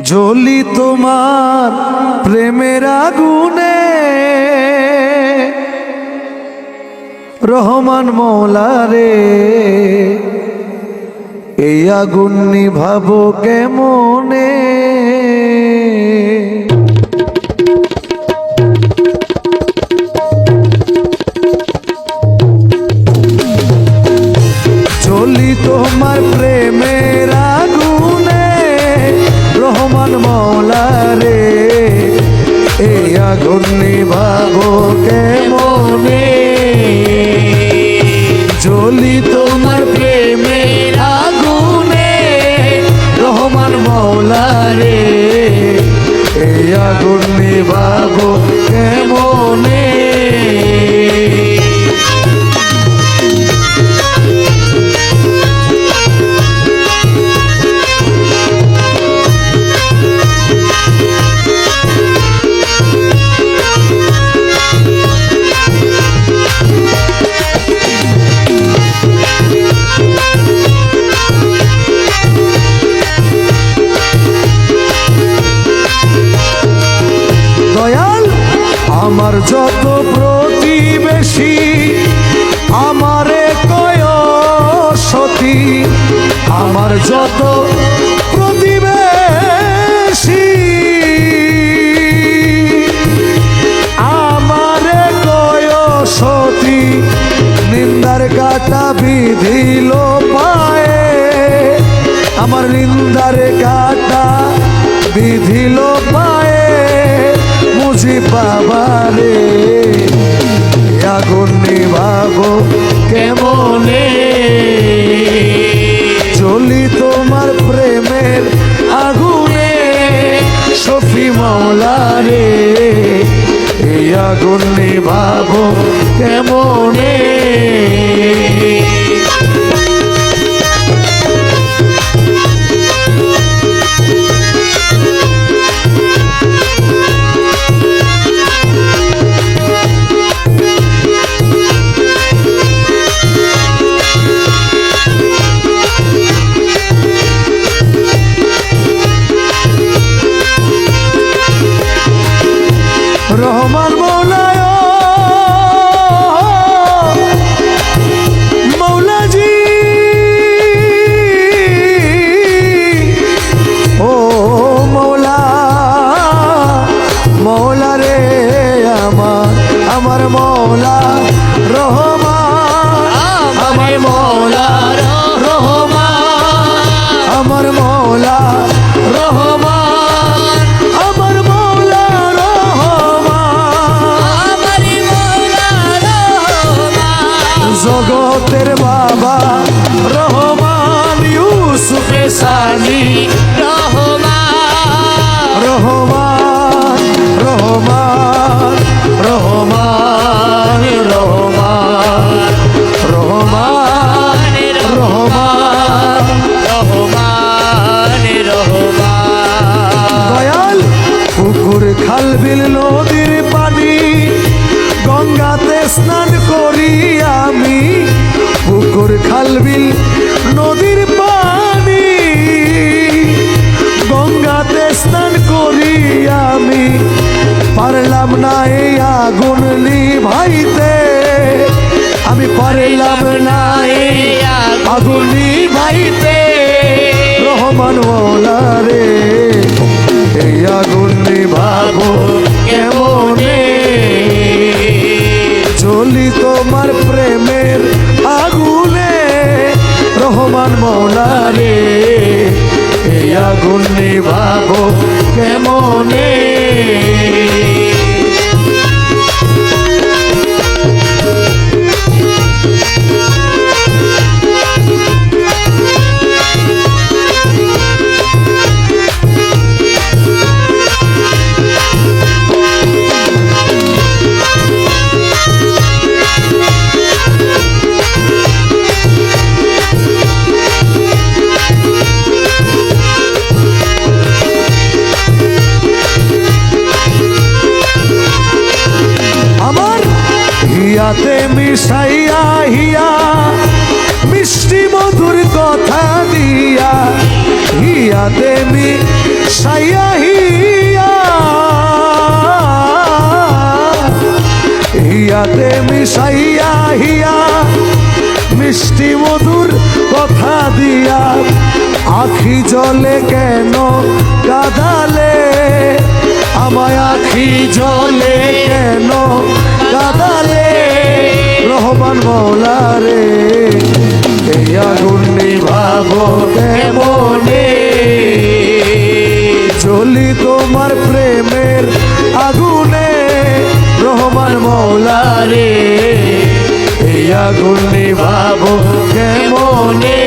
জ্বলি তোমার প্রেমের আগুনে, রহমান মৌলা রে এই আগুন নিভাবো কেমনে। জ্বলি তোমার প্রেমের আগুনে, রহমান মৌলা রে এই আগুন নিভাবো কেমনে। জ্বলি তোমার প্রেমের আগুনে, রহমান মৌলা রে এই আগুন নিভাবো কেমনে। আমার যত প্রতিবেশী আমারে কয় সতী, আমার যত প্রতিবেশী আমারে কয় সতী, নিন্দার কাটা বিধিল পায়ে, আমার নিন্দার কাটা বিধিল পায়ে। মুজি বাবারে আগুন নিভাবো কেমনে। জ্বলি তোমার প্রেমের আগুনে, শফি মৌলা রে এই আগুন নিভাবো কেমনে। রহমান মৌলায় মৌলাজি, ও মৌলা মৌলা রে আমার মৌলা রহমান, আমার মৌলা রহমান, আমার মৌলা রহমান, আমার মৌলা জগতের বাবা রহমান, ইউসুফে সানি রহমান, রহমান রহমান রহমান রহমান রহমান রহমান রহমান রহমান। দয়াল পুকুর খাল বিল নদীর পানি, গঙ্গাতে স্নান করি আমি, পুকুর খাল বিল নদীর পানি, গঙ্গাতে স্নান করি আমি। পারলাম না এই আগুন নিভাইতে, আমি পারলাম না এই আগুন নিভাইতে। রহমান মৌলা রে এই আগুন নিভাবো কেমনে। জ্বলি তোমার প্রেমের আগুনে, রহমান মৌলা রে এই আগুন নিভাবো কেমনে। হিয়াতে মিশাইয়া হিয়া মিষ্টি মধুর কথা দিয়া, হিয়াতে সাইয়া হিয়া হিয়াতে মিশাইয়া হিয়া মিষ্টি মধুর কথা দিয়া আখি জলে কেন কাঁদালে আমায় আখি জলে কেন কাঁদালে রহমান মৌলা রে এই আগুন নিভাবো কেমনে জ্বলি তোমার প্রেমের আগুনে রহমান মৌলা রে এই আগুন নিভাবো কেমনে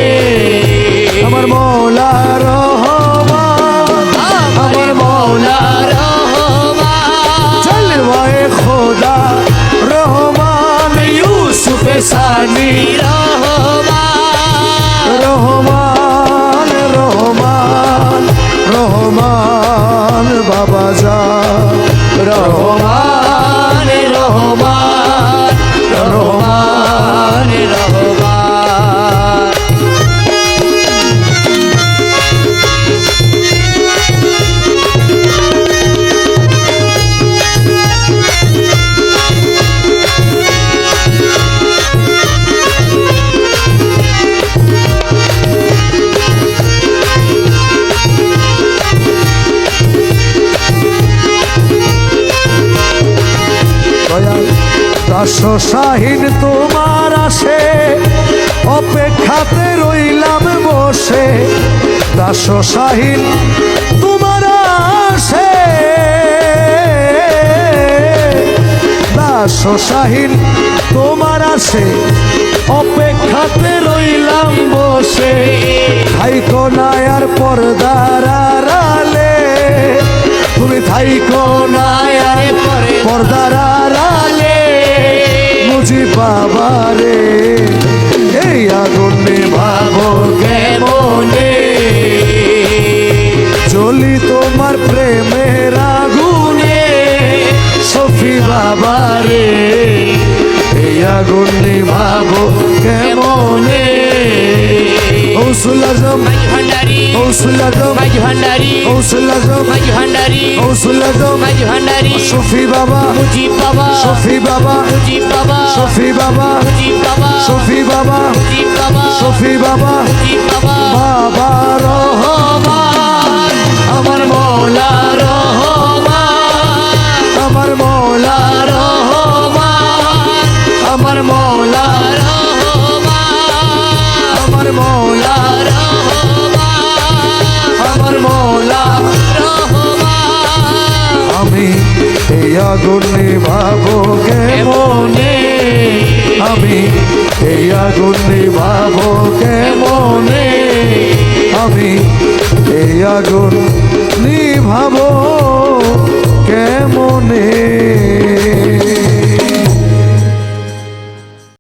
আমার মৌলা রহমান আমার মৌলা রহমান জলওয়ায়ে খোদা রহমান ইউসুফে সানি রহমান রহমান রহমান বাবা যা রহমান রহমান রহমান রহমান শাহীন তোমার আসে অপেক্ষাতে রইলাম বসে দাস শাহীন তোমার আসে দাস শাহীন তোমার আসে অপেক্ষাতে রইলাম বসে থাইকো না আর পর্দার আড়ালে তুমি থাইকো না আর পর্দার আড়ালে বুঝি বাবা রে এই আগুন নিভাবো কেমনে জ্বলি তোমার প্রেমের আগুনে সফি বাবা রে এই আগুন নিভাবো কেমনে গৌসুল আজম গৌসুল আজম গৌসুল আজম গৌসুল আজম সফি বাবা সফি বাবা সফি বাবা সফি বাবা সফি বাবা বাবা রহমান আমার মৌলা রহমান আমার মৌলা রহমান আমার মৌলা আমার মৌলা আমার মৌলা আমি এই আগুন নিভাবো কেমনে আমি এই আগুন নিভাবো কেমনে আমি এই আগুন নিভাবো